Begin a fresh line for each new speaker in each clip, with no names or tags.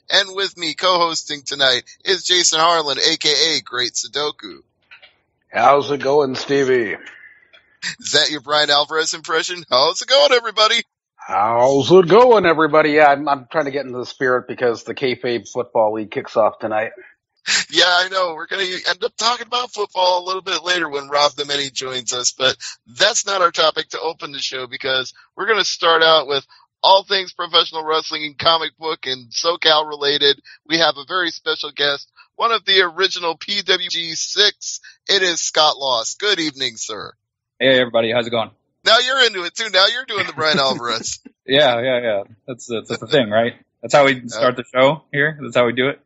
And with me co-hosting tonight is Jason Harlan, a.k.a. Great Sudoku.
How's it going, Stevie?
Is that your Brian Alvarez impression? How's it going, everybody?
How's it going, everybody? Yeah, I'm trying to get into the spirit because the Kayfabe Football League kicks off tonight.
Yeah, I know. We're going to end up talking about football a little bit later when Rob the Many joins us, but that's not our topic to open the show because we're going to start out with all things professional wrestling and comic book and SoCal related. We have a very special guest, one of the original PWG 6. It is Scott Loss. Good evening, sir.
Hey, everybody. How's it going?
Now you're into it, too. Now you're doing the Brian Alvarez.
Yeah. That's the thing, right? That's how we start the show here. That's how we do it.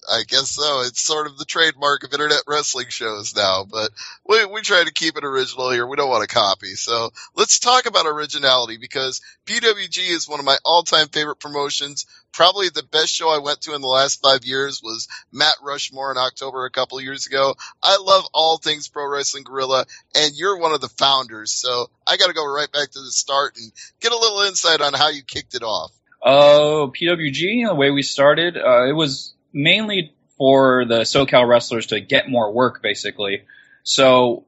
I guess so. It's sort of the trademark of internet wrestling shows now, but we try to keep it original here. We don't want to copy. So let's talk about originality because PWG is one of my all-time favorite promotions. Probably the best show I went to in the last 5 years was Matt Rushmore in October a couple of years ago. I love all things Pro Wrestling Guerrilla, and you're one of the founders. So I got to go right back to the start and get a little insight on how you kicked it off.
PWG, the way we started, it was mainly for the SoCal wrestlers to get more work, basically. So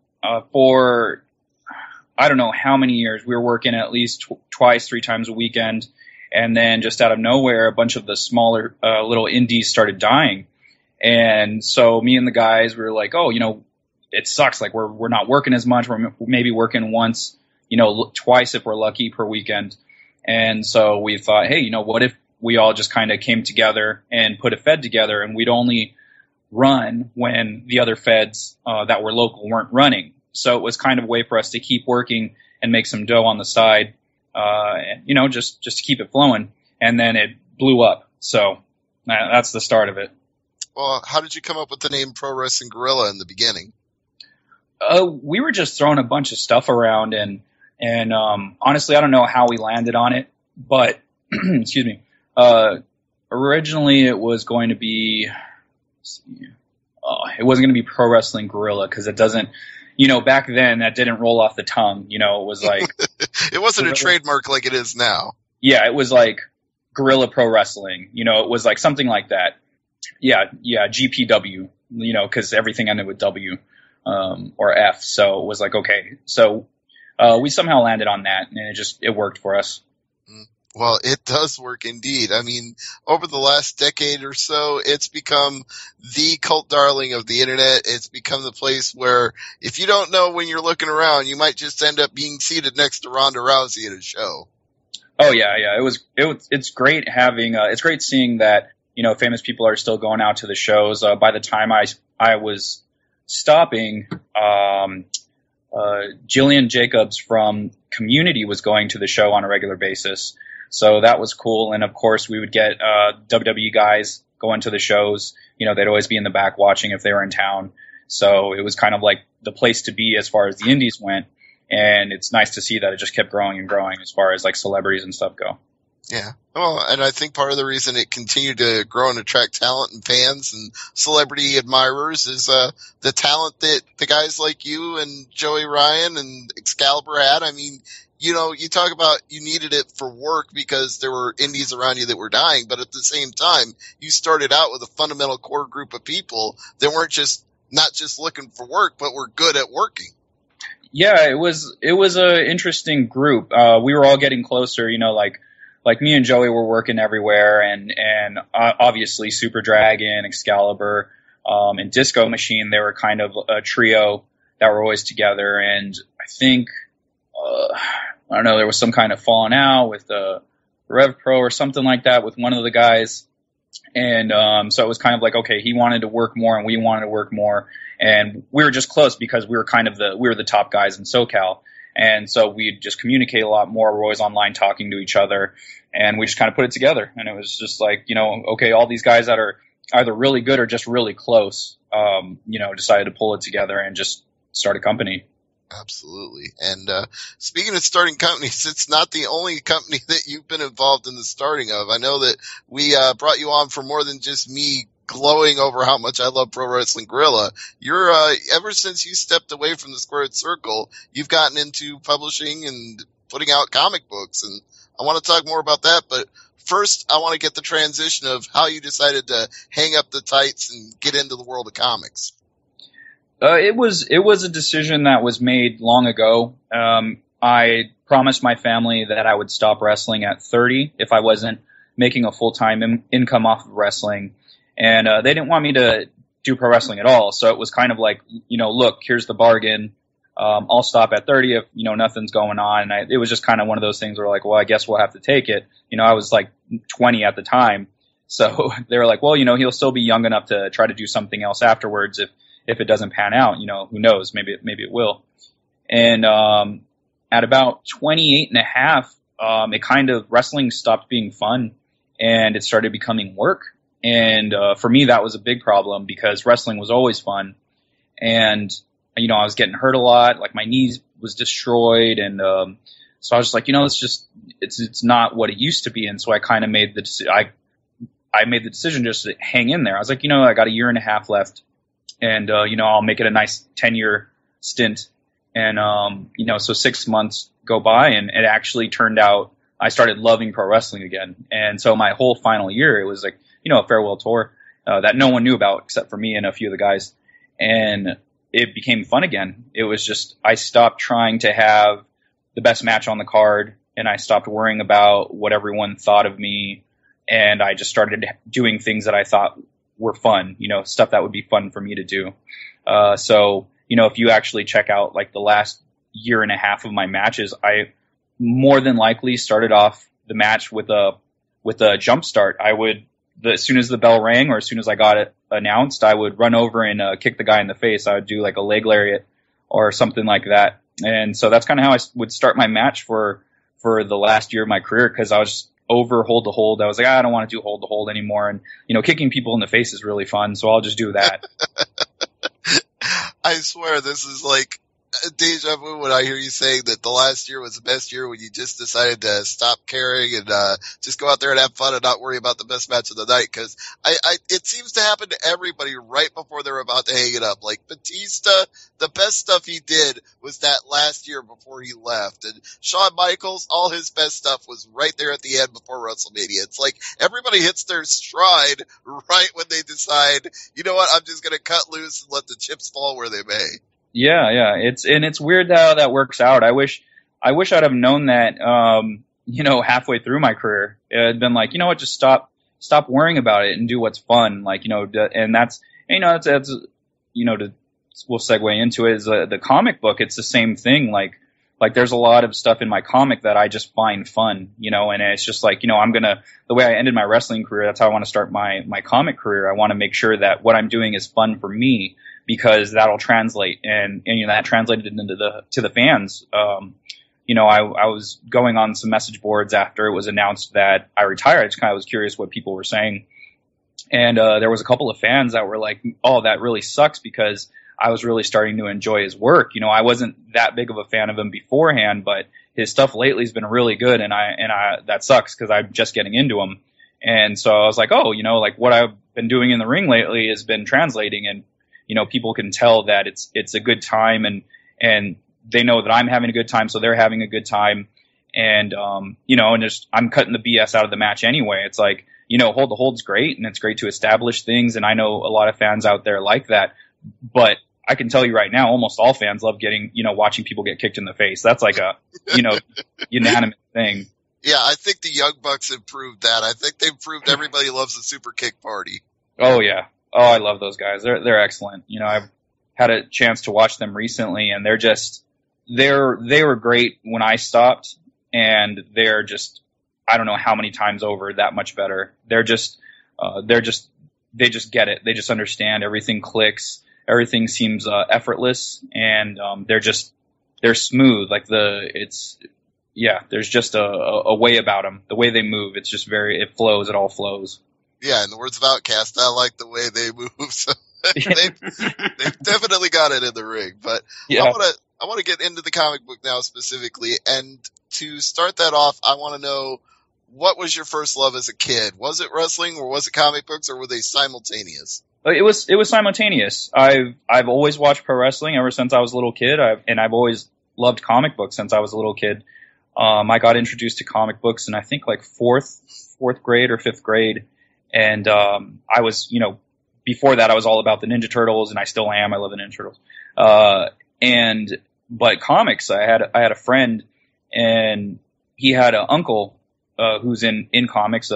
for I don't know how many years, we were working at least twice, 3 times a weekend, and then just out of nowhere, a bunch of the smaller little indies started dying. And so me and the guys, we were like, oh, it sucks. Like we're not working as much. We're maybe working once, twice if we're lucky per weekend. And so we thought, hey, what if we all just kind of came together and put a fed together, and we'd only run when the other feds that were local weren't running. So it was kind of a way for us to keep working and make some dough on the side, just to keep it flowing. And then it blew up. So that's the start of it.
Well, how did you come up with the name Pro Wrestling Guerrilla in the beginning?
We were just throwing a bunch of stuff around, and honestly, I don't know how we landed on it, but excuse me. Originally it was going to be, it wasn't going to be Pro Wrestling Guerrilla because it doesn't, back then that didn't roll off the tongue. It was like,
it wasn't a trademark like it is now.
Yeah. It was like Guerrilla Pro Wrestling, it was like something like that. Yeah. GPW, cause everything ended with W, or F. So it was like, okay. So, we somehow landed on that and it worked for us.
Well, it does work indeed. I mean, over the last decade or so, it's become the cult darling of the internet. It's become the place where if you don't know when you're looking around, you might just end up being seated next to Ronda Rousey at a show.
Oh yeah. It's great having, it's great seeing that, famous people are still going out to the shows. By the time I was stopping, Jillian Jacobs from Community was going to the show on a regular basis. So that was cool. And of course we would get, WWE guys going to the shows. They'd always be in the back watching if they were in town. So it was kind of like the place to be as far as the indies went. And it's nice to see that it just kept growing and growing as far as like celebrities and stuff go.
Yeah. Well, and I think part of the reason it continued to grow and attract talent and fans and celebrity admirers is, the talent that the guys like you and Joey Ryan and Excalibur had. I mean, you talk about you needed it for work because there were indies around you that were dying, but at the same time, you started out with a fundamental core group of people that weren't not just looking for work, but were good at working.
Yeah, it was a interesting group. We were all getting closer, like me and Joey were working everywhere, and obviously Super Dragon, Excalibur, and Disco Machine, they were kind of a trio that were always together, and I think, I don't know, there was some kind of falling out with Rev Pro or something like that with one of the guys. And so it was kind of like, okay, he wanted to work more and we wanted to work more. And we were just close because we were the top guys in SoCal. And so we'd just communicate a lot more. We're always online talking to each other. And we just kind of put it together. And it was just like, okay, all these guys that are either really good or just really close, decided to pull it together and just start a company.
Absolutely. And speaking of starting companies, it's not the only company that you've been involved in the starting of. I know that we brought you on for more than just me glowing over how much I love Pro Wrestling Guerrilla. You're ever since you stepped away from the Squared Circle, you've gotten into publishing and putting out comic books, and I want to talk more about that. But first I want to get the transition of how you decided to hang up the tights and get into the world of comics.
It was a decision that was made long ago. I promised my family that I would stop wrestling at 30 if I wasn't making a full-time income off of wrestling. And they didn't want me to do pro wrestling at all. So it was kind of like, look, here's the bargain. I'll stop at 30 if, nothing's going on. And it was just kind of one of those things where like, well, I guess we'll have to take it. I was like 20 at the time. So they were like, well, he'll still be young enough to try to do something else afterwards if it doesn't pan out, who knows, maybe it will. And at about 28 and a half, it kind of, wrestling stopped being fun and it started becoming work. And for me, that was a big problem because wrestling was always fun. And, I was getting hurt a lot, like my knees was destroyed. And so I was just like, it's not what it used to be. And so I kind of made I made the decision just to hang in there. I was like, I got a year and a half left. And, I'll make it a nice 10-year stint. And, so 6 months go by and it actually turned out I started loving pro wrestling again. And so my whole final year, it was like, a farewell tour, that no one knew about except for me and a few of the guys. And it became fun again. It was just, I stopped trying to have the best match on the card and I stopped worrying about what everyone thought of me. And I just started doing things that I thought were fun, stuff that would be fun for me to do. So, if you actually check out like the last year and a half of my matches, I more than likely started off the match with a jump start. I would, as soon as the bell rang or as soon as I got it announced, I would run over and kick the guy in the face. I would do like a leg lariat or something like that. And so that's kind of how I would start my match for the last year of my career, because I was just over hold to hold. I was like, I don't want to do hold to hold anymore. And, kicking people in the face is really fun. So I'll just do that.
I swear this is like deja vu when I hear you saying that the last year was the best year when you just decided to stop caring and just go out there and have fun and not worry about the best match of the night. Because it seems to happen to everybody right before they're about to hang it up. Like Batista, the best stuff he did was that last year before he left. And Shawn Michaels, all his best stuff was right there at the end before WrestleMania. It's like everybody hits their stride right when they decide, you know what, I'm just going to cut loose and let the chips fall where they may.
Yeah. It's weird how that works out. I wish I'd have known that, halfway through my career. It had been like, just stop worrying about it and do what's fun. Like, and we'll segue into it is the comic book. It's the same thing. Like there's a lot of stuff in my comic that I just find fun, and it's just like, the way I ended my wrestling career, that's how I want to start my comic career. I want to make sure that what I'm doing is fun for me, because that'll translate and that translated into to the fans. I was going on some message boards after it was announced that I retired. I just kind of was curious what people were saying. And, there was a couple of fans that were like, oh, that really sucks, because I was really starting to enjoy his work. I wasn't that big of a fan of him beforehand, but his stuff lately has been really good. And that sucks, because I'm just getting into him. And so I was like, oh, like what I've been doing in the ring lately has been translating, and, people can tell that it's a good time, and they know that I'm having a good time, so they're having a good time. And, and just, I'm cutting the BS out of the match anyway. It's like, hold the hold's great, and it's great to establish things. And I know a lot of fans out there like that, but I can tell you right now, almost all fans love watching people get kicked in the face. That's like a, unanimous thing.
Yeah, I think the Young Bucks have proved that. I think they've proved everybody loves the super kick party.
Oh yeah. Oh, I love those guys. They're excellent. I've had a chance to watch them recently, and they were great when I stopped, and they're just, I don't know how many times over that much better. They just get it. They just understand. Everything clicks. Everything seems effortless, and they're smooth. Like there's just a way about them. The way they move, it's just it flows. It all flows.
Yeah, in the words of Outcast, I like the way they move. So they've definitely got it in the ring. But yeah. I want to get into the comic book now specifically. And to start that off, I want to know, what was your first love as a kid? Was it wrestling, or was it comic books, or were they simultaneous?
It was simultaneous. I've always watched pro wrestling ever since I was a little kid. I've always loved comic books since I was a little kid. I got introduced to comic books in I think like fourth grade or fifth grade, and I was, before that I was all about the Ninja Turtles, and I still am. I love the Ninja Turtles. But comics, I had a friend, and he had an uncle who's in comics,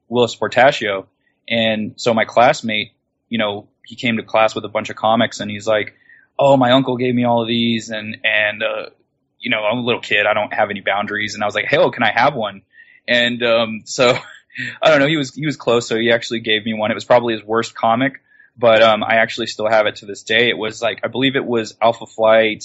Willis Portaccio, and so my classmate, he came to class with a bunch of comics, and he's like, "Oh, my uncle gave me all of these," and I'm a little kid, I don't have any boundaries, and I was like, "Hey, can I have one?" And so I don't know, he was close, so he actually gave me one. It was probably his worst comic, but I actually still have it to this day. It was like, I believe it was Alpha Flight,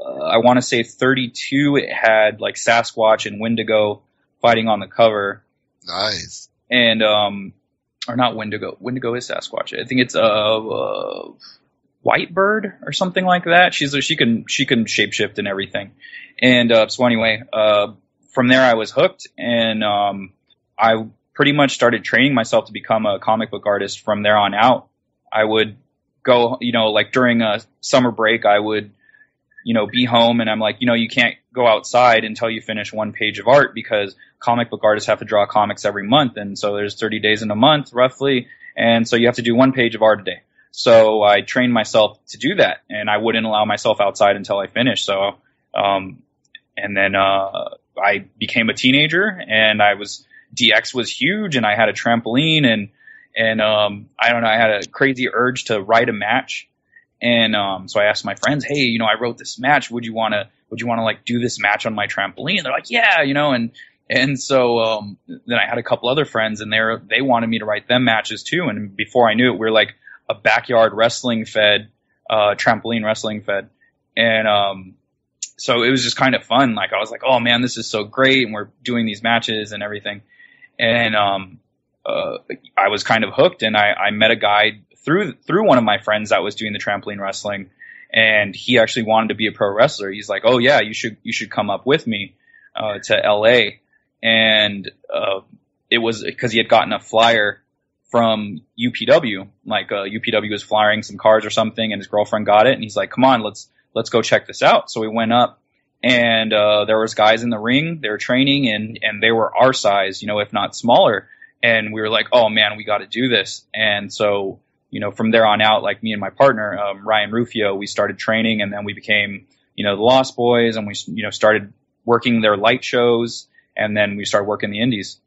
I want to say 32. It had like Sasquatch and Wendigo fighting on the cover.
Nice.
And or not Wendigo. Wendigo is Sasquatch. I think it's Whitebird or something like that. She can shapeshift and everything. And so anyway, from there I was hooked, and I pretty much started training myself to become a comic book artist from there on out. I would go, like during a summer break, I would, be home, and I'm like, you can't go outside until you finish one page of art, because comic book artists have to draw comics every month. And so there's 30 days in a month roughly. And so you have to do one page of art a day. So I trained myself to do that, and I wouldn't allow myself outside until I finished. So, and then, I became a teenager, and DX was huge, and I had a trampoline, and I don't know, I had a crazy urge to write a match. And so I asked my friends, "Hey, I wrote this match. Would you want to like do this match on my trampoline?" And they're like, "Yeah, and so then I had a couple other friends, and they wanted me to write them matches too. And before I knew it, we were like a backyard wrestling fed, trampoline wrestling fed. And so it was just kind of fun. Like, I was like, "Oh man, this is so great," and we're doing these matches and everything. And I was kind of hooked, and I met a guy through one of my friends that was doing the trampoline wrestling, and he actually wanted to be a pro wrestler. He's like, "Oh yeah, you should come up with me to LA." And it was because he had gotten a flyer from UPW, like UPW was flyering some cars or something, and his girlfriend got it, and he's like, "Come on, let's go check this out." So we went up, and there was guys in the ring, they were training, and they were our size, if not smaller. And we were like, "Oh man, we got to do this." And so, from there on out, like me and my partner, Ryan Rufio, we started training, and then we became, the Lost Boys, and we, started working their light shows, and then we started working the indies.